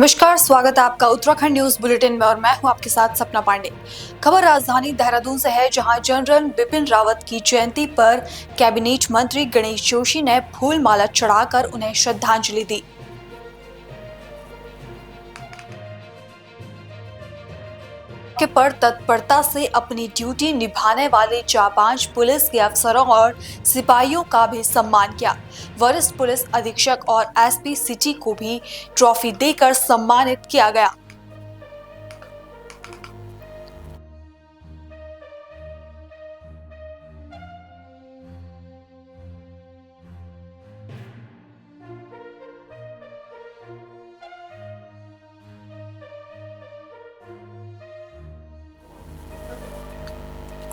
नमस्कार, स्वागत है आपका उत्तराखंड न्यूज बुलेटिन में और मैं हूं आपके साथ सपना पांडे। खबर राजधानी देहरादून से है, जहां जनरल बिपिन रावत की जयंती पर कैबिनेट मंत्री गणेश जोशी ने फूल माला चढ़ाकर उन्हें श्रद्धांजलि दी। के पर तत्परता से अपनी ड्यूटी निभाने वाले जाबांज पुलिस के अफसरों और सिपाहियों का भी सम्मान किया। वरिष्ठ पुलिस अधीक्षक और एसपी सिटी को भी ट्रॉफी देकर सम्मानित किया गया।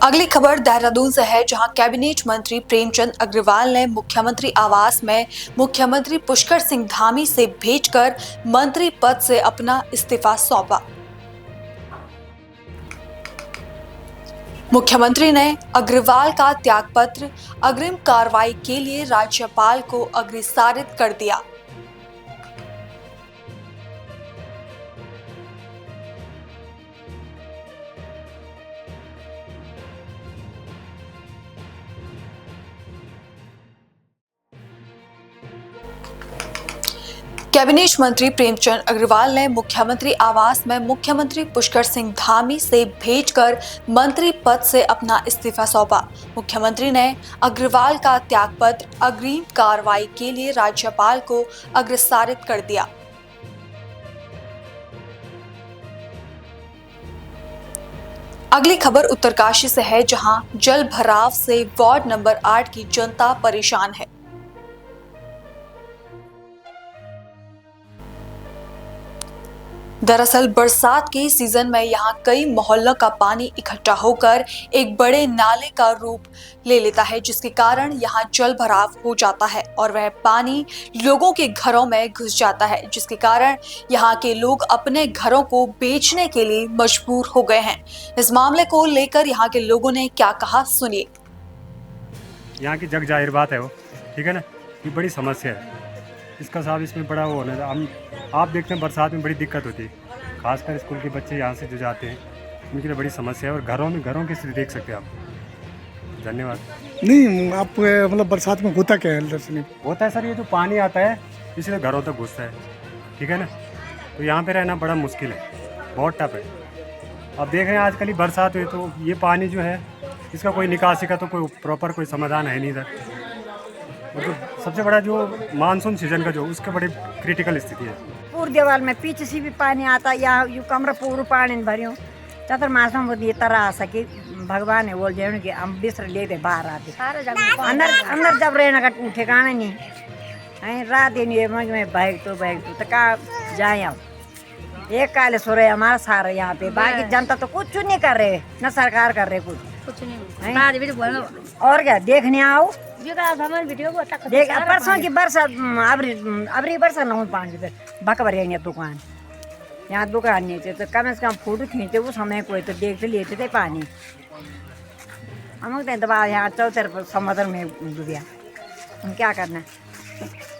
अगली खबर देहरादून से है, जहां कैबिनेट मंत्री प्रेमचंद अग्रवाल ने मुख्यमंत्री आवास में मुख्यमंत्री पुष्कर सिंह धामी से भेंटकर मंत्री पद से अपना इस्तीफा सौंपा। मुख्यमंत्री ने अग्रवाल का त्यागपत्र अग्रिम कार्रवाई के लिए राज्यपाल को अग्रेसारित कर दिया। कैबिनेट मंत्री प्रेमचंद अग्रवाल ने मुख्यमंत्री आवास में मुख्यमंत्री पुष्कर सिंह धामी से भेंटकर मंत्री पद से अपना इस्तीफा सौंपा। मुख्यमंत्री ने अग्रवाल का त्यागपत्र अग्रिम कार्रवाई के लिए राज्यपाल को अग्रेसारित कर दिया। अगली खबर उत्तरकाशी से है, जहां जल भराव से वार्ड नंबर 8 की जनता परेशान है। दरअसल बरसात के सीजन में यहाँ कई मोहल्लों का पानी इकट्ठा होकर एक बड़े नाले का रूप ले लेता है, जिसके कारण यहाँ जल भराव हो जाता है और वह पानी लोगों के घरों में घुस जाता है, जिसके कारण यहाँ के लोग अपने घरों को बेचने के लिए मजबूर हो गए हैं। इस मामले को लेकर यहाँ के लोगों ने क्या कहा, सुनिए। यहाँ की जग जाहिर बात है वो, ठीक है ना, ये बड़ी समस्या है। इसका साहब इसमें बड़ा वो होना है। हम आप देखते हैं बरसात में बड़ी दिक्कत होती है, खासकर स्कूल के बच्चे यहाँ से जो जाते हैं उनके लिए बड़ी समस्या है। और घरों की स्थिति देख सकते हैं आप। धन्यवाद। नहीं, आप मतलब बरसात में होता क्या है? दरअसल होता है सर, ये जो पानी आता है इसलिए घरों तक घुसता है, ठीक है ना। तो यहाँ पे रहना बड़ा मुश्किल है, बहुत टफ है। अब देख रहे हैं आजकल ही बरसात हुई तो ये पानी जो है इसका कोई निकासी का तो कोई प्रॉपर कोई समाधान है नहीं इधर। मतलब सबसे बड़ा जो मानसून सीजन का जो उसके बड़ी क्रिटिकल स्थिति है। पूरी दीवार में पीछे से भी पानी आता, यहाँ यू कमरा पूरा पानी भरियों चतुर्मास में ये तरह आ सके भगवान है बोल जाए कि हम बिस्तर ले दे बाहर आते अंदर जब रहने का ठिकाना नहीं है। रात दिन ये में बैग तो कहाँ जाए। अब एक काले सो रहे हमारा सारा यहाँ पे, बाकी जनता तो कुछ नहीं कर रहे, न सरकार कर रहे कुछ नहीं। और क्या देखने आओ देख परसों की बरसात अबरी बरसात न पानी पे बकबर दुकान यहाँ दुकान नहीं थे तो कम से कम फोटो खींचते उस समय कोई तो देखते लेते थे पानी। हम दबा यहाँ चौथे समुद्र में डूब गया, हम क्या करना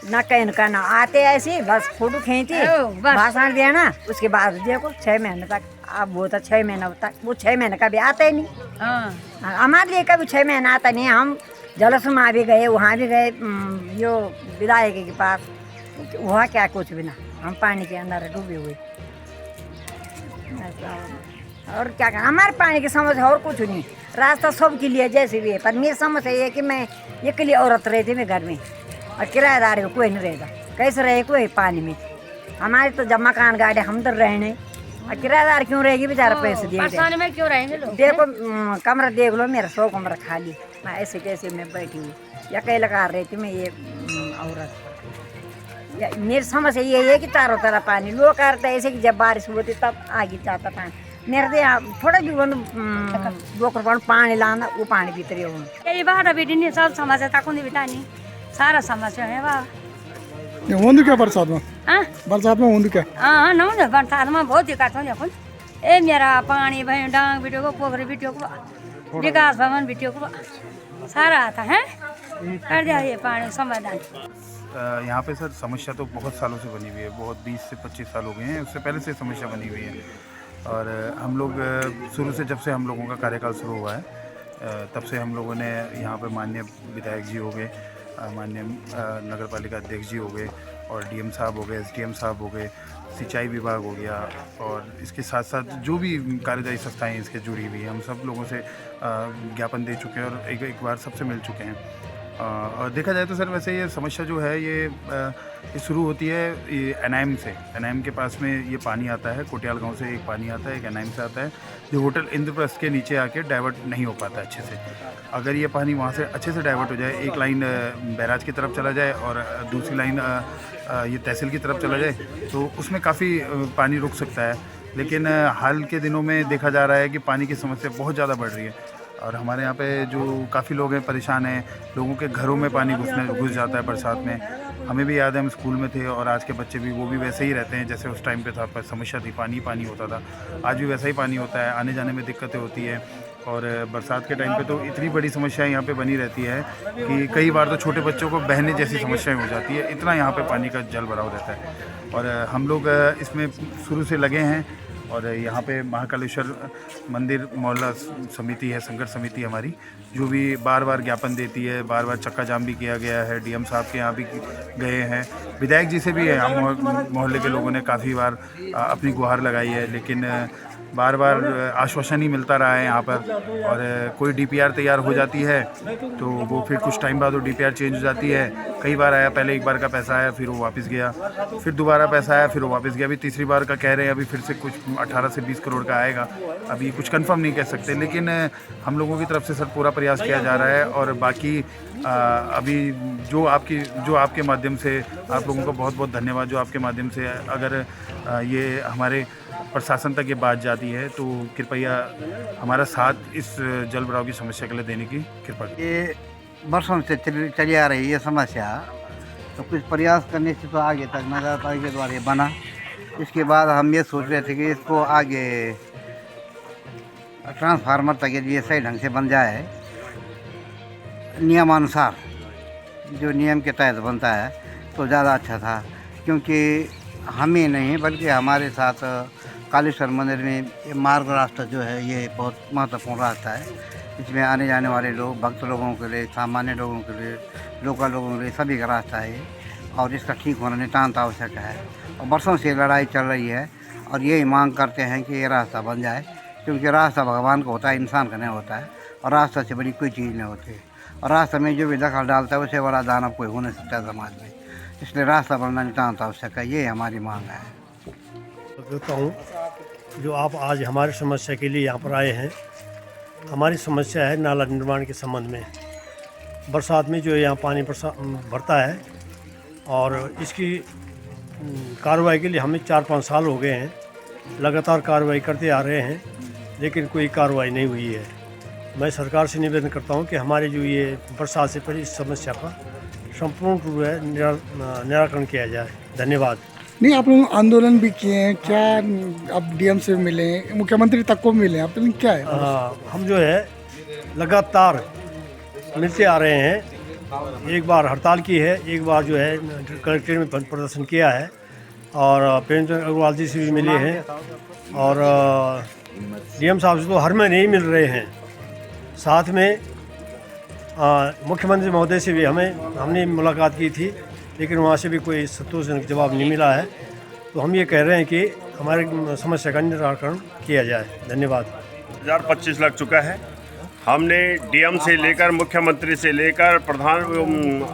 न कहीं का ना आते ऐसे बस फोटो खींचे भाषण दिया ना, उसके बाद देखो 6 महीने तक अब वो तो 6 महीने तक वो 6 महीने कभी आता ही नहीं। हमारे लिए कभी 6 महीने आता नहीं। हम जलसमा भी गए, वहाँ भी गए यो विधायक के पास, वहाँ क्या कुछ भी ना, हम पानी के अंदर डूबे हुए। और क्या करना, हमारे पानी की समस्या और कुछ नहीं। रास्ता सबके लिए जैसे भी है, पर मेरी समस्या ये है कि मैं अकेली औरत रहती मैं घर में और किराएदार को कोई नहीं रहेगा, कैसे रहे कोई पानी में। हमारे तो जब मकान गाड़ी हम तो रहे नहीं, और किराएदार क्यों रहेगी बेचारा, पैसे दे में क्यों रहेंगे लोग। देखो कमरा देख लो, मेरा 100 कमरा खाली, मैं ऐसे कैसे मैं बैठी हूँ या कहीं लगा रही थी मैं ये औरत। मेरी समस्या ये है कि चारों तरफ पानी, लोग करते ऐसे कि जब बारिश होती तब आगे जाता पानी। मेरे तो यहाँ थोड़ा भी वो पानी लाना वो पानी भीतर ही बाहर बेटी नहीं सब समस्या तक बितानी सारा समस्या है होंगे क्या बरसात में? बरसात में होंगे क्या? हाँ न बरसात में बहुत दिक्कत हो। ए मेरा पानी भाई डांग बिटियों को पोखरी बिटियों को विकास भवन बिटियों को सारा आता है कर दिया ये पानी समाधान। यहाँ पे सर समस्या तो बहुत सालों से बनी हुई है, बहुत 20 से 25 साल हो गए हैं, उससे पहले से समस्या बनी हुई है। और हम लोग शुरू से, जब से हम लोगों का कार्यकाल शुरू हुआ है, तब से हम लोगों ने यहाँ पे माननीय विधायक जी हो गए, माननीय नगर पालिका अध्यक्ष जी हो गए, और डीएम साहब हो गए, एसडीएम साहब हो गए, सिंचाई विभाग हो गया, और इसके साथ साथ जो भी कार्यदायी संस्थाएं इसके जुड़ी हुई हैं, हम सब लोगों से ज्ञापन दे चुके हैं और एक बार सबसे मिल चुके हैं। और देखा जाए तो सर वैसे ये समस्या जो है ये शुरू होती है ये एनाइम से। एनाइम के पास में ये पानी आता है, कोटियाल गांव से एक पानी आता है, एक एनाइम से आता है, जो होटल इंद्रप्रस्थ के नीचे आके डाइवर्ट नहीं हो पाता अच्छे से। अगर ये पानी वहाँ से अच्छे से डाइवर्ट हो जाए, एक लाइन बैराज की तरफ चला जाए और दूसरी लाइन ये तहसील की तरफ चला जाए, तो उसमें काफ़ी पानी रुक सकता है। लेकिन हाल के दिनों में देखा जा रहा है कि पानी की समस्या बहुत ज़्यादा बढ़ रही है, और हमारे यहाँ पे जो काफ़ी लोग हैं परेशान हैं, लोगों के घरों में पानी घुस जाता है बरसात में। हमें भी याद है, हम स्कूल में थे, और आज के बच्चे भी वो भी वैसे ही रहते हैं जैसे उस टाइम पे था, पर समस्या थी, पानी होता था। आज भी वैसा ही पानी होता है, आने जाने में दिक्कतें होती है। और बरसात के टाइम पे तो इतनी बड़ी समस्या यहाँ पे बनी रहती है कि कई बार तो छोटे बच्चों को बहने जैसी समस्याएं हो जाती है, इतना यहाँ पे पानी का जल भराव रहता है। और हम लोग इसमें शुरू से लगे हैं, और यहाँ पे महाकालेश्वर मंदिर मोहल्ला समिति है, संघर्ष समिति हमारी, जो भी बार बार ज्ञापन देती है, बार बार चक्का जाम भी किया गया है, डीएम साहब के यहाँ भी गए हैं, विधायक जी से भी मोहल्ले के लोगों ने काफ़ी बार अपनी गुहार लगाई है, लेकिन बार बार आश्वासन ही मिलता रहा है यहाँ पर। और कोई डीपीआर तैयार हो जाती है तो वो फिर कुछ टाइम बाद वो डीपीआर चेंज हो जाती है। कई बार आया, पहले एक बार का पैसा आया, फिर वो वापस गया, फिर दोबारा पैसा आया, फिर वो वापस गया। अभी तीसरी बार का कह रहे हैं, अभी फिर से कुछ 18 से 20 करोड़ का आएगा। अभी कुछ कंफर्म नहीं कह सकते, लेकिन हम लोगों की तरफ से सर पूरा प्रयास किया जा रहा है। और बाकी अभी जो आपके माध्यम से, आप लोगों का बहुत बहुत धन्यवाद, जो आपके माध्यम से अगर ये हमारे प्रशासन तक ये बात जाती है तो कृपया हमारा साथ इस जल भराव की समस्या के लिए देने की कृपा कीजिए। ये वर्षों से चली आ रही है समस्या, तो कुछ प्रयास करने से तो आगे तक नगर पालिका के द्वारा ये बना। इसके बाद हम ये सोच रहे थे कि इसको आगे ट्रांसफार्मर तक ये सही ढंग से बन जाए, नियमानुसार जो नियम के तहत बनता है तो ज़्यादा अच्छा था। क्योंकि हम ही नहीं बल्कि हमारे साथ कालेश्वर मंदिर में ये मार्ग रास्ता जो है ये बहुत महत्वपूर्ण रास्ता है। इसमें आने जाने वाले लोग, भक्त लोगों के लिए, सामान्य लोगों के लिए, लोकल लोगों के लिए सभी का रास्ता है, और इसका ठीक होना नितांत आवश्यक है। और वर्षों से लड़ाई चल रही है, और यही मांग करते हैं कि ये रास्ता बन जाए, क्योंकि रास्ता भगवान का होता है, इंसान का नहीं होता है, और रास्ता से बड़ी कोई चीज़ नहीं होती। और रास्ते में जो भी दखल डालता है उससे बड़ा दानव कोई हो नहीं सकता समाज में, इसलिए रास्ता बनना नितांत आवश्यक है, ये हमारी मांग है। कहता हूँ जो आप आज हमारी समस्या के लिए यहाँ पर आए हैं, हमारी समस्या है नाला निर्माण के संबंध में। बरसात में जो यहाँ पानी भरता है, और इसकी कार्रवाई के लिए हमें 4-5 साल हो गए हैं, लगातार कार्रवाई करते आ रहे हैं, लेकिन कोई कार्रवाई नहीं हुई है। मैं सरकार से निवेदन करता हूँ कि हमारे जो ये बरसात से पड़ी इस समस्या का संपूर्ण रूप से निराकरण किया जाए। धन्यवाद। नहीं, आप लोग आंदोलन भी किए हैं क्या? अब डीएम से मिले, मुख्यमंत्री तक को मिले, आप लोग क्या है? हम जो है लगातार मिलते आ रहे हैं। एक बार हड़ताल की है, एक बार जो है कलेक्ट्रेट में प्रदर्शन किया है, और प्रेमचंद अग्रवाल जी से भी मिले हैं, और डीएम साहब से तो हर महीने ही मिल रहे हैं। साथ में मुख्यमंत्री महोदय से भी हमने मुलाकात की थी, लेकिन वहाँ से भी कोई संतोषजनक जवाब नहीं मिला है। तो हम ये कह रहे हैं कि हमारी समस्या का निराकरण किया जाए। धन्यवाद। 2025 लग चुका है। हमने डीएम से लेकर मुख्यमंत्री से लेकर प्रधान,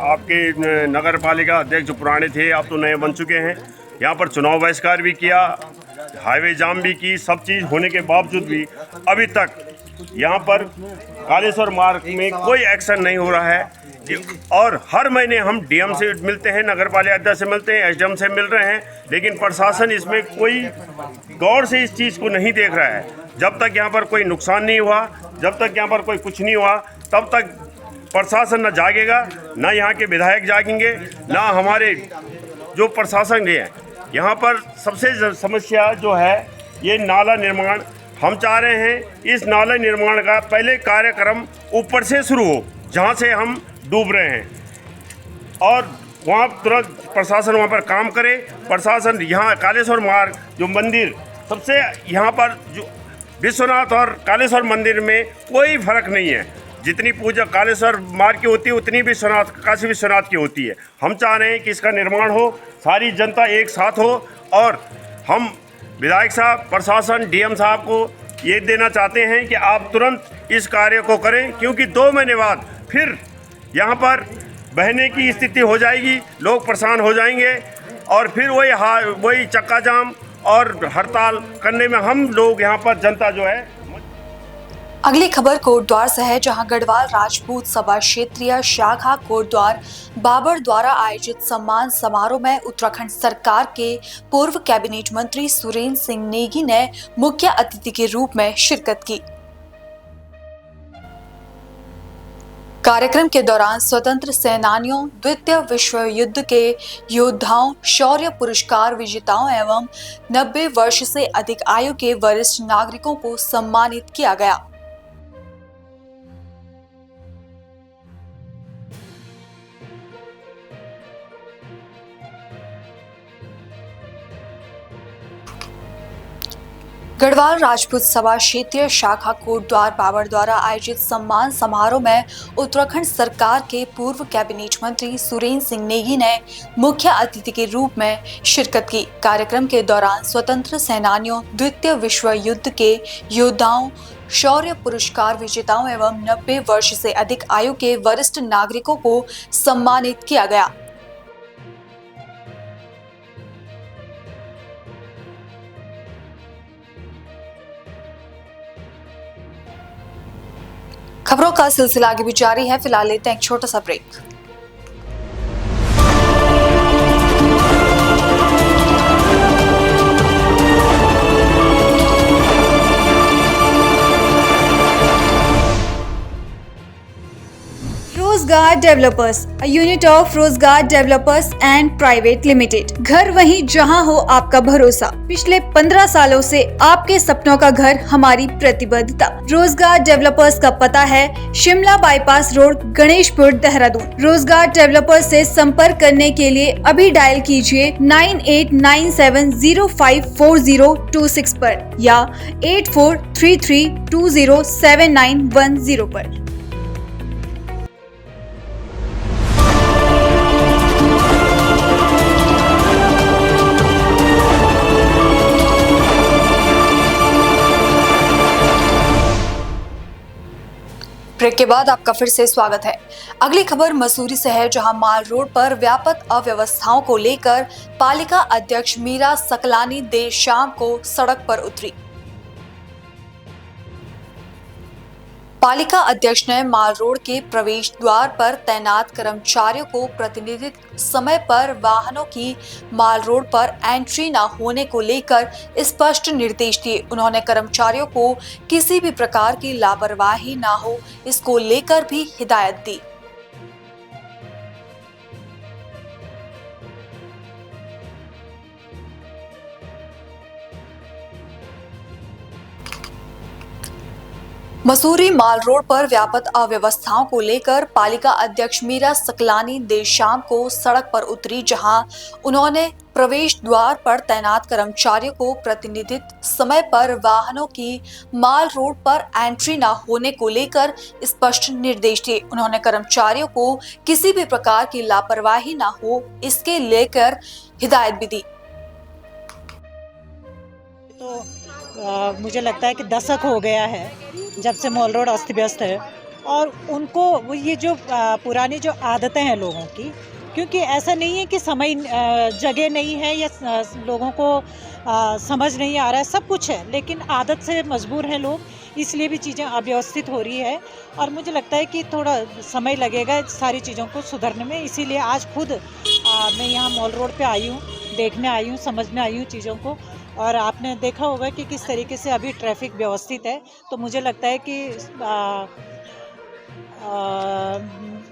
आपके नगर पालिका अध्यक्ष जो पुराने थे अब तो नए बन चुके हैं, यहाँ पर चुनाव बहिष्कार भी किया, हाईवे जाम भी की। सब चीज़ होने के बावजूद भी अभी तक यहाँ पर कालेश्वर मार्ग में कोई एक्शन नहीं हो रहा है। और हर महीने हम डीएम से मिलते हैं, नगर पालिका अध्यक्ष से मिलते हैं, एसडीएम से मिल रहे हैं, लेकिन प्रशासन इसमें कोई गौर से इस चीज़ को नहीं देख रहा है। जब तक यहाँ पर कोई नुकसान नहीं हुआ, जब तक यहाँ पर कोई कुछ नहीं हुआ, तब तक प्रशासन न जागेगा, न यहाँ के विधायक जागेंगे, न हमारे जो प्रशासन है। यहाँ पर सबसे समस्या जो है ये नाला निर्माण। हम चाह रहे हैं इस नाला निर्माण का पहले कार्यक्रम ऊपर से शुरू हो, जहाँ से हम डूब रहे हैं, और वहाँ तुरंत प्रशासन वहाँ पर काम करे। प्रशासन यहाँ कालेश्वर मार्ग जो मंदिर सबसे यहाँ पर जो विश्वनाथ और कालेश्वर मंदिर में कोई फर्क नहीं है। जितनी पूजा कालेश्वर मार्ग की होती है उतनी विश्वनाथ काशी विश्वनाथ की होती है। हम चाह रहे हैं कि इसका निर्माण हो, सारी जनता एक साथ हो और हम विधायक साहब, प्रशासन, डीएम साहब को ये देना चाहते हैं कि आप तुरंत इस कार्य को करें, क्योंकि 2 महीने बाद फिर यहाँ पर बहने की स्थिति हो जाएगी, लोग परेशान हो जाएंगे और फिर वही चक्का जाम और हड़ताल करने में हम लोग यहाँ पर जनता जो है। अगली खबर कोटद्वार से है, जहां गढ़वाल राजपूत सभा क्षेत्रीय शाखा कोटद्वार बाबर द्वारा आयोजित सम्मान समारोह में उत्तराखंड सरकार के पूर्व कैबिनेट मंत्री सुरेंद्र सिंह नेगी ने मुख्य अतिथि के रूप में शिरकत की। कार्यक्रम के दौरान स्वतंत्र सेनानियों, द्वितीय विश्व युद्ध के योद्धाओं, शौर्य पुरस्कार विजेताओं एवं 90 वर्ष से अधिक आयु के वरिष्ठ नागरिकों को सम्मानित किया गया। गढ़वाल राजपूत सभा क्षेत्रीय शाखा कोटद्वार बाबर द्वारा आयोजित सम्मान समारोह में उत्तराखंड सरकार के पूर्व कैबिनेट मंत्री सुरेंद्र सिंह नेगी ने मुख्य अतिथि के रूप में शिरकत की। कार्यक्रम के दौरान स्वतंत्र सेनानियों, द्वितीय विश्व युद्ध के योद्धाओं, शौर्य पुरस्कार विजेताओं एवं 90 वर्ष से अधिक आयु के वरिष्ठ नागरिकों को सम्मानित किया गया। खबरों का सिलसिला आगे भी जारी है। फिलहाल लेते हैं एक छोटा सा ब्रेक। रोजगार डेवलपर्स, अ यूनिट ऑफ रोजगार डेवलपर्स एंड प्राइवेट लिमिटेड। घर वहीं जहां हो आपका भरोसा। पिछले 15 सालों से आपके सपनों का घर हमारी प्रतिबद्धता। रोजगार डेवलपर्स का पता है शिमला बाईपास रोड, गणेशपुर, देहरादून। रोजगार डेवलपर्स से संपर्क करने के लिए अभी डायल कीजिए 9897054026 पर या 8433207910 पर। ब्रेक के बाद आपका फिर से स्वागत है। अगली खबर मसूरी से है, जहां माल रोड पर व्यापक अव्यवस्थाओं को लेकर पालिका अध्यक्ष मीरा सकलानी देर शाम को सड़क पर उतरी। पालिका अध्यक्ष ने माल रोड के प्रवेश द्वार पर तैनात कर्मचारियों को प्रतिनिधित समय पर वाहनों की माल रोड पर एंट्री न होने को लेकर स्पष्ट निर्देश दिए। उन्होंने कर्मचारियों को किसी भी प्रकार की लापरवाही न हो, इसको लेकर भी हिदायत दी। मसूरी माल रोड पर व्यापक अव्यवस्थाओं को लेकर पालिका अध्यक्ष मीरा सकलानी देर शाम को सड़क पर उतरी, जहां उन्होंने प्रवेश द्वार पर तैनात कर्मचारियों को प्रतिनिधित समय पर वाहनों की माल रोड पर एंट्री न होने को लेकर स्पष्ट निर्देश दिए। उन्होंने कर्मचारियों को किसी भी प्रकार की लापरवाही न हो, इसके लेकर हिदायत भी दी। तो मुझे लगता है कि दशक हो गया है जब से मॉल रोड अस्त व्यस्त है, और उनको वो ये जो पुरानी जो आदतें हैं लोगों की, क्योंकि ऐसा नहीं है कि समय जगह नहीं है या लोगों को समझ नहीं आ रहा है, सब कुछ है, लेकिन आदत से मजबूर हैं लोग, इसलिए भी चीज़ें अव्यवस्थित हो रही है। और मुझे लगता है कि थोड़ा समय लगेगा सारी चीज़ों को सुधरने में, इसीलिए आज खुद मैं यहाँ मॉल रोड पे आई हूँ, देखने आई हूँ, समझने आई हूँ चीज़ों को। और आपने देखा होगा कि किस तरीके से अभी ट्रैफिक व्यवस्थित है, तो मुझे लगता है कि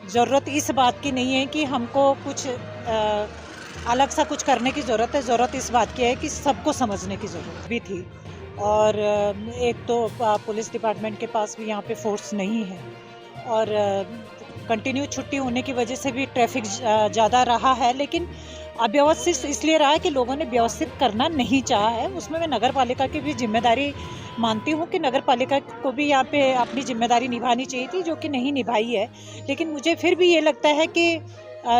ज़रूरत इस बात की नहीं है कि हमको कुछ अलग सा कुछ करने की ज़रूरत है। ज़रूरत इस बात की है कि सबको समझने की ज़रूरत भी थी। और एक तो पुलिस डिपार्टमेंट के पास भी यहाँ पे फोर्स नहीं है, और कंटिन्यू छुट्टी होने की वजह से भी ट्रैफिक ज़्यादा रहा है, लेकिन अव्यवस्थित इसलिए रहा है कि लोगों ने व्यवस्थित करना नहीं चाहा है। उसमें मैं नगर पालिका की भी जिम्मेदारी मानती हूँ कि नगर पालिका को भी यहाँ पे अपनी जिम्मेदारी निभानी चाहिए थी, जो कि नहीं निभाई है। लेकिन मुझे फिर भी ये लगता है कि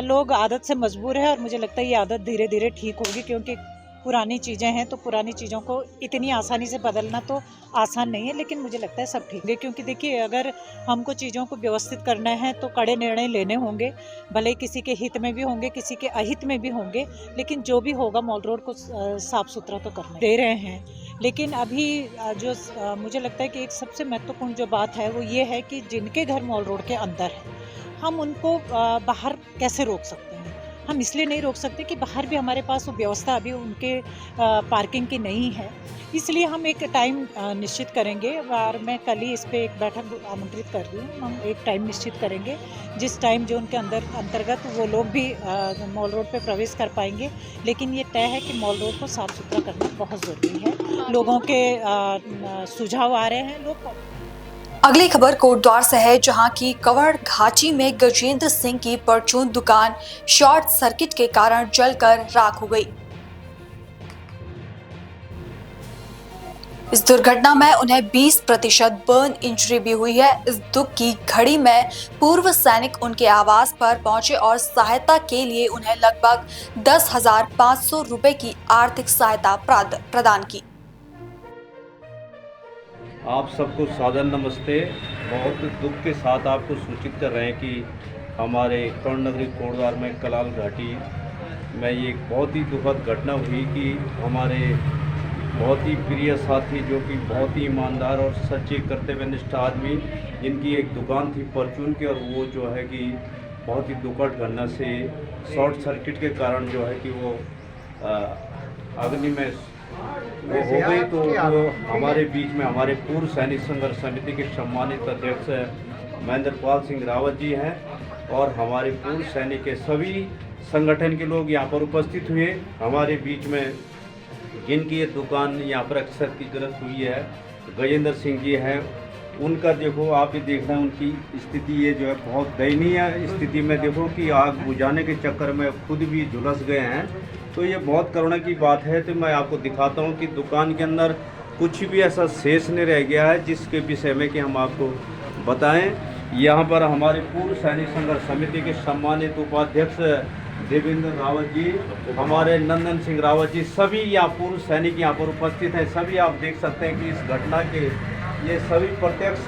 लोग आदत से मजबूर है, और मुझे लगता है ये आदत धीरे धीरे ठीक होगी, क्योंकि पुरानी चीज़ें हैं तो पुरानी चीज़ों को इतनी आसानी से बदलना तो आसान नहीं है। लेकिन मुझे लगता है सब ठीक है, क्योंकि देखिए अगर हमको चीज़ों को व्यवस्थित करना है तो कड़े निर्णय लेने होंगे, भले किसी के हित में भी होंगे, किसी के अहित में भी होंगे, लेकिन जो भी होगा मॉल रोड को साफ़ सुथरा तो करना दे रहे हैं। लेकिन अभी जो मुझे लगता है कि एक सबसे महत्वपूर्ण जो बात है वो ये है कि जिनके घर मॉल रोड के अंदर है, हम उनको बाहर कैसे रोक सकते हैं। हम इसलिए नहीं रोक सकते कि बाहर भी हमारे पास वो व्यवस्था अभी उनके पार्किंग की नहीं है, इसलिए हम एक टाइम निश्चित करेंगे, और मैं कल ही इस पर एक बैठक आमंत्रित कर रही हूँ। हम एक टाइम निश्चित करेंगे जिस टाइम जो उनके अंतर्गत वो लोग भी मॉल रोड पे प्रवेश कर पाएंगे। लेकिन ये तय है कि मॉल रोड को साफ़ सुथरा करना बहुत ज़रूरी है। लोगों के सुझाव आ रहे हैं, लोग। अगली खबर कोटद्वार से है, जहां की कवड़ घाटी में गजेंद्र सिंह की परचून दुकान शॉर्ट सर्किट के कारण जलकर राख हो गई। इस दुर्घटना में उन्हें 20% बर्न इंजरी भी हुई है। इस दुख की घड़ी में पूर्व सैनिक उनके आवास पर पहुंचे और सहायता के लिए उन्हें लगभग 10,500 रुपए की आर्थिक सहायता प्रदान की। आप सबको सादर नमस्ते। बहुत दुख के साथ आपको सूचित कर रहे हैं कि हमारे कर्ण नगरी कोटद्वार में कलाल घाटी में ये एक बहुत ही दुखद घटना हुई कि हमारे बहुत ही प्रिय साथी, जो कि बहुत ही ईमानदार और सच्चे कर्तव्यनिष्ठ आदमी, जिनकी एक दुकान थी परचून की, और वो जो है कि बहुत ही दुखद घटना से शॉर्ट सर्किट के कारण जो है कि वो अग्नि में वो हो गई। तो वो हमारे बीच में हमारे पूर्व सैनिक संघर्ष समिति के सम्मानित अध्यक्ष महेंद्र पाल सिंह रावत जी हैं, और हमारे पूर्व सैनिक के सभी संगठन के लोग यहाँ पर उपस्थित हुए। हमारे बीच में जिनकी ये दुकान यहाँ पर अक्सर की जरूरत हुई है, गजेंद्र सिंह जी हैं। उनका देखो आप ये देख रहे हैं, उनकी स्थिति ये जो है बहुत दयनीय स्थिति में, देखो कि आग बुझाने के चक्कर में खुद भी झुलस गए हैं। तो ये बहुत करुणा की बात है। तो मैं आपको दिखाता हूँ कि दुकान के अंदर कुछ भी ऐसा शेष नहीं रह गया है जिसके विषय में कि हम आपको बताएं। यहाँ पर हमारे पूर्व सैनिक संघर्ष समिति के सम्मानित उपाध्यक्ष देवेंद्र रावत जी, हमारे नंदन सिंह रावत जी, सभी यहाँ पूर्व सैनिक यहाँ पर उपस्थित हैं। सभी आप देख सकते हैं कि इस घटना के ये सभी प्रत्यक्ष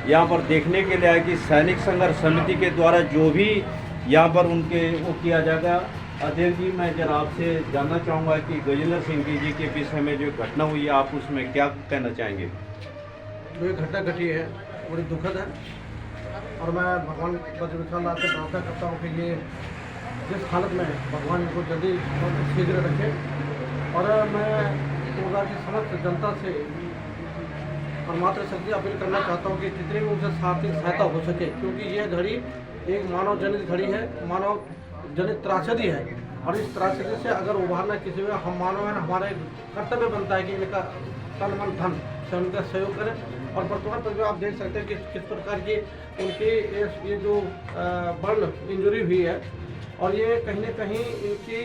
यहाँ पर देखने के लिए आए कि सैनिक संघर्ष समिति के द्वारा जो भी यहाँ पर उनके वो किया जाएगा। अध्यक्ष जी, मैं जरा आपसे जानना चाहूँगा कि गजेंद्र सिंह जी के विषय में जो घटना हुई है, आप उसमें क्या कहना चाहेंगे? जो घटना घटी है बड़ी दुखद है, और मैं भगवान बद्रीनाथ से प्रार्थना करता हूँ कि ये जिस हालत में भगवान इनको जल्दी शीघ्र रखे। और मैं कोटद्वार की समस्त जनता से और मात्र शक्ति अपील करना चाहता हूँ कि जितनी भी उनसे आर्थिक सहायता हो सके, क्योंकि यह घड़ी एक मानव जनित घड़ी है, मानव जनित त्रासदी है। और इस त्रासदी से अगर उभारना किसी में हम मानव है, हमारा एक कर्तव्य बनता है कि इनका तन मन धन से उनका सहयोग करें। और वर्तमान पर आप देख सकते हैं कि किस प्रकार की उनकी ये जो बर्न इंजरी हुई है, और ये कहीं न कहीं इनकी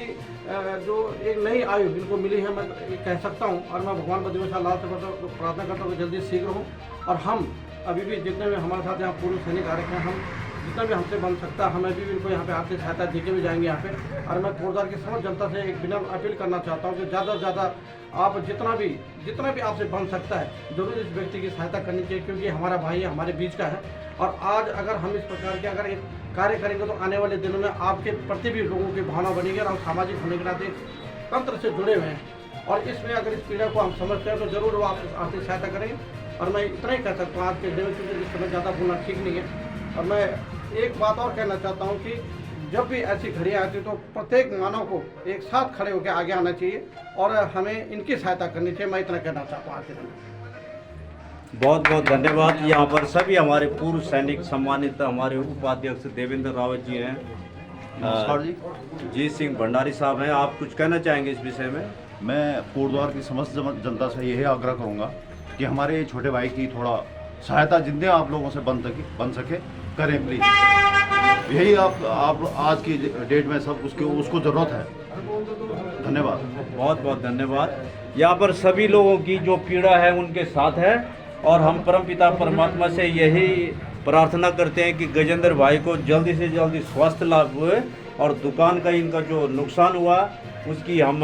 जो एक नई आयु इनको मिली है, मैं कह सकता हूँ। और मैं भगवान बद्रीनाथ से प्रार्थना करता हूँ कि जल्दी शीघ्र हों। और हम अभी भी जितने भी हमारे साथ यहाँ पूर्व सैनिक आ रखे हैं, हम जितना भी हमसे बन सकता है, हम अभी भी इनको यहाँ पे आर्थिक सहायता देके भी जाएंगे यहाँ पे। और मैं कोटद्वार की समस्त जनता से एक बिना अपील करना चाहता हूँ कि ज़्यादा से ज़्यादा आप जितना भी आपसे बन सकता है जरूर इस व्यक्ति की सहायता करनी चाहिए, क्योंकि हमारा भाई हमारे बीच का है। और आज अगर हम इस प्रकार के अगर एक कार्य करेंगे तो आने वाले दिनों में आपके प्रति भी लोगों की भावना बनेगी, और हम सामाजिक होने के नाते तंत्र से जुड़े हुए हैं। और इसमें अगर इस पीड़ा को हम समझते हैं तो जरूर वो आप आर्थिक सहायता करेंगे। और मैं इतना ही कह सकता हूँ आज के दिन, क्योंकि इस समय ज़्यादा बोलना ठीक नहीं है। और मैं एक बात और कहना चाहता हूँ कि जब भी ऐसी घड़ी आती है तो प्रत्येक मानव को एक साथ खड़े होकर आगे आना चाहिए, और हमें इनकी सहायता करनी चाहिए। मैं इतना कहना चाहता हूँ आज के दिन। बहुत बहुत धन्यवाद। यहाँ पर सभी हमारे पूर्व सैनिक सम्मानित हमारे उपाध्यक्ष देवेंद्र रावत जी हैं, जीत सिंह भंडारी साहब हैं। आप कुछ कहना चाहेंगे इस विषय में? मैं कोटद्वार की समस्त जनता से यही आग्रह करूँगा कि हमारे छोटे भाई की थोड़ा सहायता जितने आप लोगों से बन सके करें प्लीज़। यही आप आज की डेट में सब उसको ज़रूरत है। धन्यवाद, बहुत बहुत धन्यवाद। यहाँ पर सभी लोगों की जो पीड़ा है उनके साथ है और हम परमपिता परमात्मा से यही प्रार्थना करते हैं कि गजेंद्र भाई को जल्दी से जल्दी स्वास्थ्य लाभ हुए और दुकान का इनका जो नुकसान हुआ उसकी हम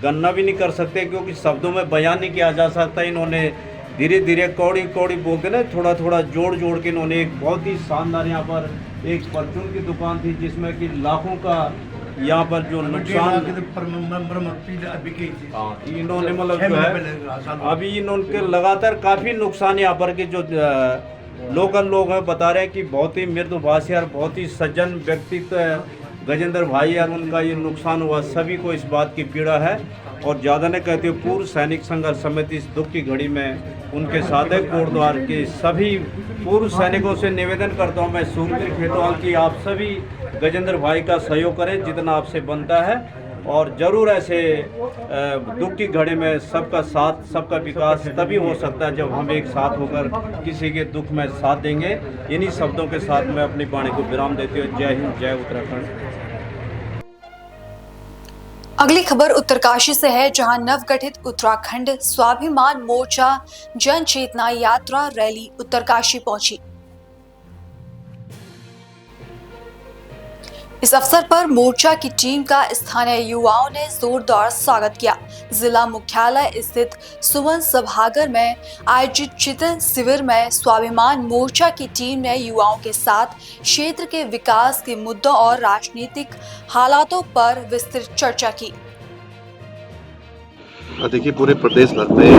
गणना भी नहीं कर सकते, क्योंकि शब्दों में बयान नहीं किया जा सकता। इन्होंने धीरे धीरे कौड़ी कौड़ी बोलते ना, थोड़ा थोड़ा जोड़ जोड़ के इन्होंने एक बहुत ही शानदार, यहाँ पर एक परचून की दुकान थी जिसमें कि लाखों का यहाँ पर जो नुकसान इन्होंने मतलब जो है अभी इन्होंने लगातार काफ़ी नुकसान यहाँ पर के जो लोकल लोग हैं बता रहे हैं कि बहुत ही मृदुभाषी और बहुत ही सज्जन व्यक्तित्व गजेंद्र भाई और उनका ये नुकसान हुआ। सभी को इस बात की पीड़ा है और ज़्यादा नहीं कहते हुए पूर्व सैनिक संघर्ष समिति इस दुख की घड़ी में उनके साथ है। कोटद्वार के सभी पूर्व सैनिकों से निवेदन करता हूँ मैं सूर्य खेतवाल की, आप सभी गजेंद्र भाई का सहयोग करें जितना आपसे बनता है और ज़रूर ऐसे दुख की घड़ी में सबका साथ सबका विकास तभी हो सकता है जब हम एक साथ होकर किसी के दुख में साथ देंगे। इन्हीं शब्दों के साथ मैं अपनी वाणी को विराम देती हूँ। जय हिंद, जय उत्तराखंड। अगली खबर उत्तरकाशी से है, जहां नवगठित उत्तराखंड स्वाभिमान मोर्चा जन चेतना यात्रा रैली उत्तरकाशी पहुंची। इस अवसर पर मोर्चा की टीम का स्थानीय युवाओं ने जोरदार स्वागत किया। जिला मुख्यालय स्थित सुमन सभागार में आयोजित चिंतन शिविर में स्वाभिमान मोर्चा की टीम ने युवाओं के साथ क्षेत्र के विकास के मुद्दों और राजनीतिक हालातों पर विस्तृत चर्चा की। देखिए, पूरे प्रदेश भर में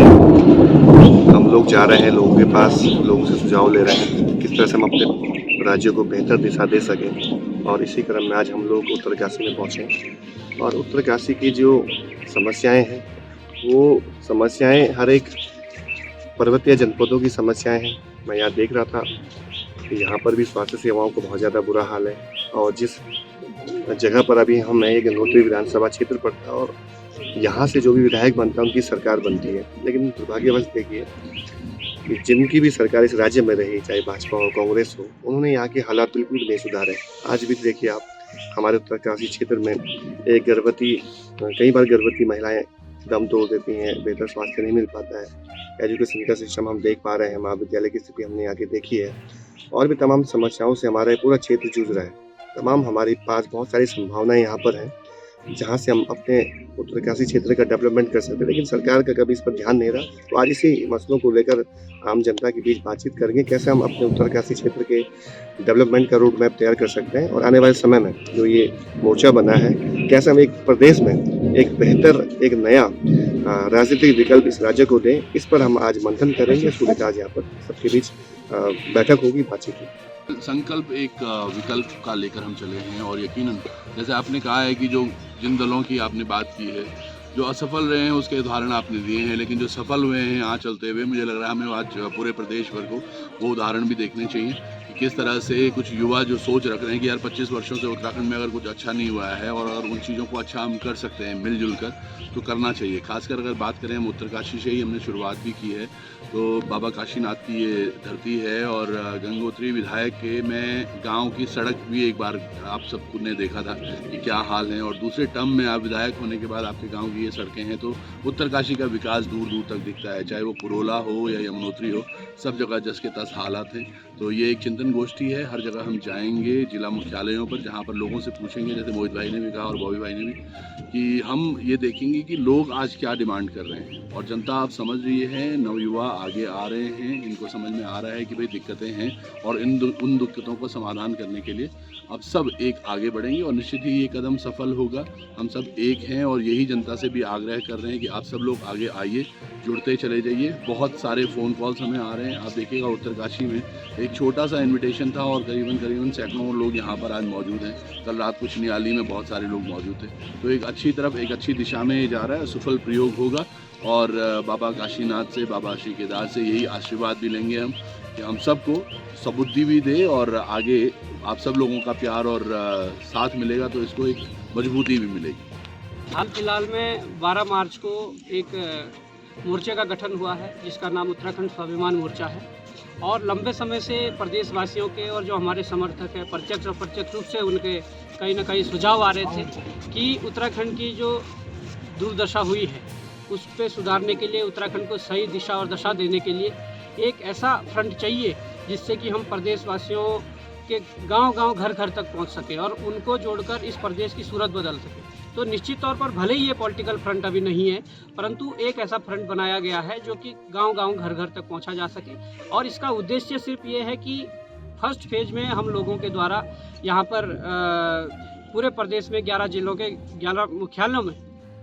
हम लोग जा रहे हैं, लोगों के पास, लोगों से सुझाव ले रहे हैं किस तरह से हम अपने राज्यों को बेहतर दिशा दे सकें। और इसी क्रम में आज हम लोग उत्तरकाशी में पहुँचे और उत्तरकाशी की जो समस्याएं हैं वो समस्याएं हर एक पर्वतीय जनपदों की समस्याएं हैं। मैं यहाँ देख रहा था कि यहाँ पर भी स्वास्थ्य सेवाओं को बहुत ज़्यादा बुरा हाल है और जिस जगह पर अभी हम एक गंगोत्री विधानसभा क्षेत्र पड़ता है और यहाँ से जो भी विधायक बनता है उनकी सरकार बनती है, लेकिन दुर्भाग्यवश देखिए कि जिनकी भी सरकार इस राज्य में रही, चाहे भाजपा हो कांग्रेस हो, उन्होंने यहाँ के हालात बिल्कुल नहीं सुधारे। आज भी देखिए आप, हमारे उत्तरकाशी क्षेत्र में एक कई बार गर्भवती महिलाएं दम तोड़ देती हैं, बेहतर स्वास्थ्य नहीं मिल पाता है। एजुकेशन का सिस्टम हम देख पा रहे हैं, महाविद्यालय की स्थिति हमने आके देखी है और भी तमाम समस्याओं से हमारा पूरा क्षेत्र जूझ रहा है। तमाम हमारे पास बहुत सारी संभावनाएं यहाँ पर हैं जहाँ से हम अपने उत्तरकाशी क्षेत्र का डेवलपमेंट कर सकते हैं, लेकिन सरकार का कभी इस पर ध्यान नहीं रहा। तो आज इसी मसलों को लेकर आम जनता के बीच बातचीत करेंगे कैसे हम अपने उत्तरकाशी क्षेत्र के डेवलपमेंट का रोड मैप तैयार कर सकते हैं और आने वाले समय में जो ये मोर्चा बना है कैसे हम एक प्रदेश में एक बेहतर, एक नया राजनीतिक विकल्प इस राज्य को दें। इस पर हम आज मंथन करेंगे। सूरज आज यहाँ पर सबके बीच बैठक होगी, बातचीत होगी। संकल्प एक विकल्प का लेकर हम चले हैं और यकीनन जैसे आपने कहा है कि जो जिन दलों की आपने बात की है, जो असफल रहे हैं उसके उदाहरण आपने दिए हैं, लेकिन जो सफल हुए हैं यहाँ चलते हुए, मुझे लग रहा है हमें आज पूरे प्रदेश भर को वो उदाहरण भी देखने चाहिए कि किस तरह से कुछ युवा जो सोच रख रहे हैं कि यार 25 वर्षों से उत्तराखंड में अगर कुछ अच्छा नहीं हुआ है और अगर उन चीज़ों को अच्छा हम कर सकते हैं मिलजुल कर, तो करना चाहिए। खासकर अगर बात करें हम उत्तरकाशी से ही हमने शुरुआत भी की है, तो बाबा काशीनाथ की ये धरती है और गंगोत्री विधायक के में गांव की सड़क भी एक बार आप सबको ने देखा था कि क्या हाल है और दूसरे टर्म में आप विधायक होने के बाद आपके गांव की ये सड़कें हैं, तो उत्तरकाशी का विकास दूर दूर तक दिखता है, चाहे वो पुरोला हो या यमुनोत्री हो, सब जगह जस के तस हालात हैं। तो ये एक चिंतन गोष्ठी है, हर जगह हम जाएंगे जिला मुख्यालयों पर, जहाँ पर लोगों से पूछेंगे, जैसे मोहित भाई ने भी कहा और बॉबी भाई ने भी, कि हम ये देखेंगे कि लोग आज क्या डिमांड कर रहे हैं और जनता आप समझ रही है, नवयुवा आगे आ रहे हैं, इनको समझ में आ रहा है कि भाई दिक्कतें हैं और उन दिक्कतों को समाधान करने के लिए अब सब एक आगे बढ़ेंगे और निश्चित ही ये कदम सफल होगा। हम सब एक हैं और यही जनता से भी आग्रह कर रहे हैं कि आप सब लोग आगे आइए, जुड़ते चले जाइए। बहुत सारे फ़ोन कॉल्स हमें आ रहे हैं, आप देखिएगा उत्तरकाशी में एक छोटा सा इन्विटेशन था और करीबन सैकड़ों लोग यहाँ पर आज मौजूद हैं। कल रात कुछ नियाली में बहुत सारे लोग मौजूद थे, तो एक अच्छी तरफ, एक अच्छी दिशा में जा रहा है, सफल प्रयोग होगा और बाबा काशीनाथ से, बाबा श्री केदार से यही आशीर्वाद भी लेंगे हम कि हम सबको सबुद्धि भी दे और आगे आप सब लोगों का प्यार और साथ मिलेगा तो इसको एक मजबूती भी मिलेगी। हाल फिलहाल में 12 मार्च को एक मोर्चे का गठन हुआ है जिसका नाम उत्तराखंड स्वाभिमान मोर्चा है। और लंबे समय से प्रदेशवासियों के और जो हमारे समर्थक हैं प्रत्यक्ष और अप्रत्यक्ष रूप से उनके कहीं ना कहीं सुझाव आ रहे थे कि उत्तराखंड की जो दुर्दशा हुई है उस पर सुधारने के लिए, उत्तराखंड को सही दिशा और दशा देने के लिए एक ऐसा फ्रंट चाहिए जिससे कि हम प्रदेशवासियों के गांव-गांव, घर-घर तक पहुंच सके और उनको जोड़कर इस प्रदेश की सूरत बदल सके। तो निश्चित तौर पर भले ही ये पॉलिटिकल फ्रंट अभी नहीं है, परंतु एक ऐसा फ्रंट बनाया गया है जो कि गांव-गांव, घर-घर तक पहुंचा जा सके। और इसका उद्देश्य सिर्फ ये है कि फर्स्ट फेज में हम लोगों के द्वारा यहाँ पर पूरे प्रदेश में 11 जिलों के 11 मुख्यालयों में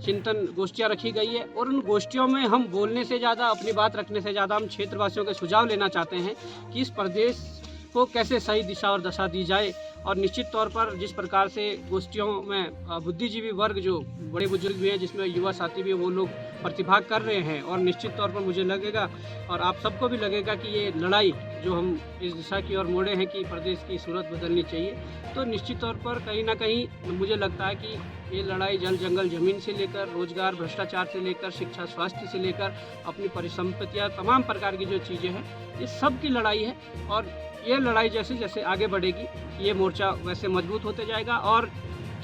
चिंतन गोष्ठियाँ रखी गई है और उन गोष्ठियों में हम बोलने से ज़्यादा, अपनी बात रखने से ज़्यादा हम क्षेत्रवासियों के सुझाव लेना चाहते हैं कि इस प्रदेश को कैसे सही दिशा और दशा दी जाए। और निश्चित तौर पर जिस प्रकार से गोष्ठियों में बुद्धिजीवी वर्ग, जो बड़े बुजुर्ग भी हैं, जिसमें युवा साथी भी हैं, वो लोग प्रतिभाग कर रहे हैं। और निश्चित तौर पर मुझे लगेगा और आप सबको भी लगेगा कि ये लड़ाई जो हम इस दिशा की ओर मोड़े हैं कि प्रदेश की सूरत बदलनी चाहिए, तो निश्चित तौर पर कहीं ना कहीं मुझे लगता है कि ये लड़ाई जल जंगल ज़मीन से लेकर रोजगार, भ्रष्टाचार से लेकर शिक्षा, स्वास्थ्य से लेकर अपनी परिसंपत्तियाँ, तमाम प्रकार की जो चीज़ें हैं, ये सब की लड़ाई है। और ये लड़ाई जैसे जैसे आगे बढ़ेगी ये मोर्चा वैसे मजबूत होते जाएगा। और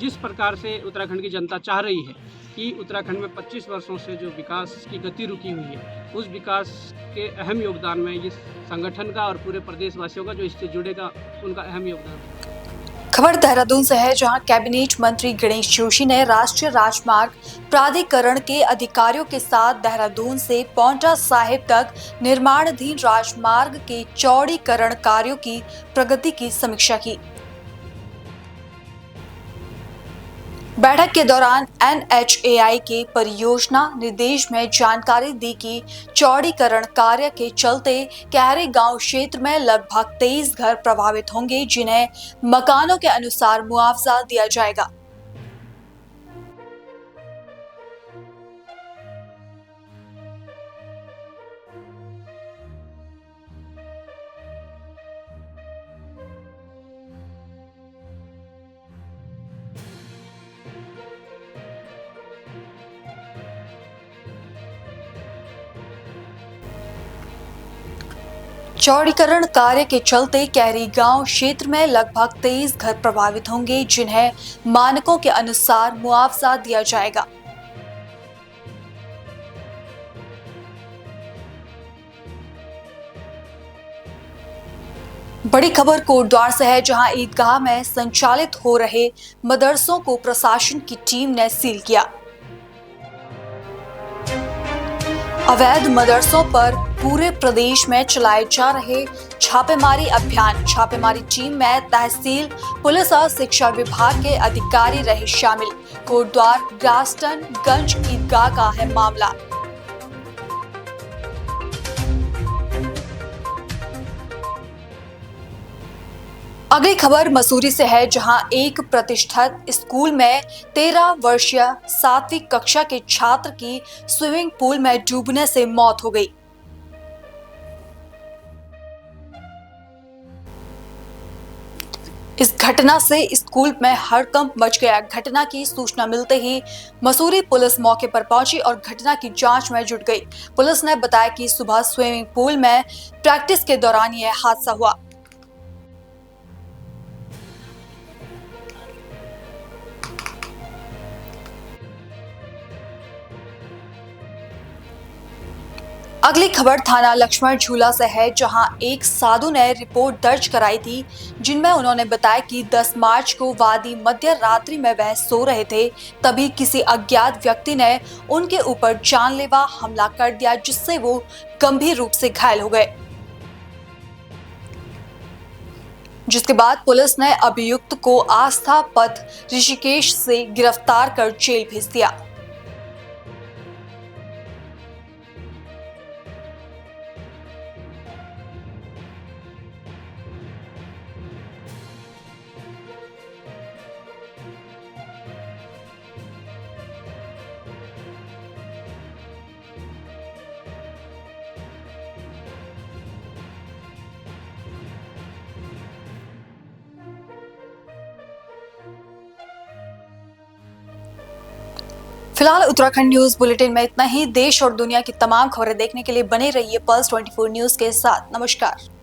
जिस प्रकार से उत्तराखंड की जनता चाह रही है कि उत्तराखंड में 25 वर्षों से जो विकास की गति रुकी हुई है, उस विकास के अहम योगदान में इस संगठन का और पूरे प्रदेशवासियों का जो इससे जुड़ेगा उनका अहम योगदान है। खबर देहरादून से है, जहां कैबिनेट मंत्री गणेश जोशी ने राष्ट्रीय राजमार्ग प्राधिकरण के अधिकारियों के साथ देहरादून से पांवटा साहिब तक निर्माणाधीन राजमार्ग के चौड़ीकरण कार्यों की प्रगति की समीक्षा की। बैठक के दौरान NHAI के परियोजना निर्देश में जानकारी दी कि चौड़ीकरण कार्य के चलते कैरी गांव क्षेत्र में लगभग 23 घर प्रभावित होंगे, जिन्हें मकानों के अनुसार मुआवजा दिया जाएगा। चौड़ीकरण कार्य के चलते कैरी गांव क्षेत्र में लगभग 23 घर प्रभावित होंगे, जिन्हें मानकों के अनुसार मुआवजा दिया जाएगा। बड़ी खबर कोटद्वार से है, जहां ईदगाह में संचालित हो रहे मदरसों को प्रशासन की टीम ने सील किया। अवैध मदरसों पर पूरे प्रदेश में चलाए जा रहे छापेमारी अभियान। छापेमारी टीम में तहसील, पुलिस और शिक्षा विभाग के अधिकारी रहे शामिल। कोटद्वार ग्रास्टन गंज ईदगाह का है मामला। अगली खबर मसूरी से है, जहां एक प्रतिष्ठित स्कूल में 13 वर्षीय 7वीं कक्षा के छात्र की स्विमिंग पूल में डूबने से मौत हो गई। इस घटना से स्कूल में हड़कंप मच गया। घटना की सूचना मिलते ही मसूरी पुलिस मौके पर पहुंची और घटना की जांच में जुट गई। पुलिस ने बताया कि सुबह स्विमिंग पूल में प्रैक्टिस के दौरान यह हादसा हुआ। अगली खबर थाना लक्ष्मण झूला से है, जहां एक साधु ने रिपोर्ट दर्ज कराई थी, जिनमें उन्होंने बताया कि 10 मार्च को वादी मध्य रात्रि में वह सो रहे थे, तभी किसी अज्ञात व्यक्ति ने उनके ऊपर जानलेवा हमला कर दिया, जिससे वो गंभीर रूप से घायल हो गए। जिसके बाद पुलिस ने अभियुक्त को आस्था पथ ऋषिकेश से गिरफ्तार कर जेल भेज दिया। फिलहाल उत्तराखंड न्यूज बुलेटिन में इतना ही। देश और दुनिया की तमाम खबरें देखने के लिए बने रहिए पल्स 24 न्यूज के साथ। नमस्कार।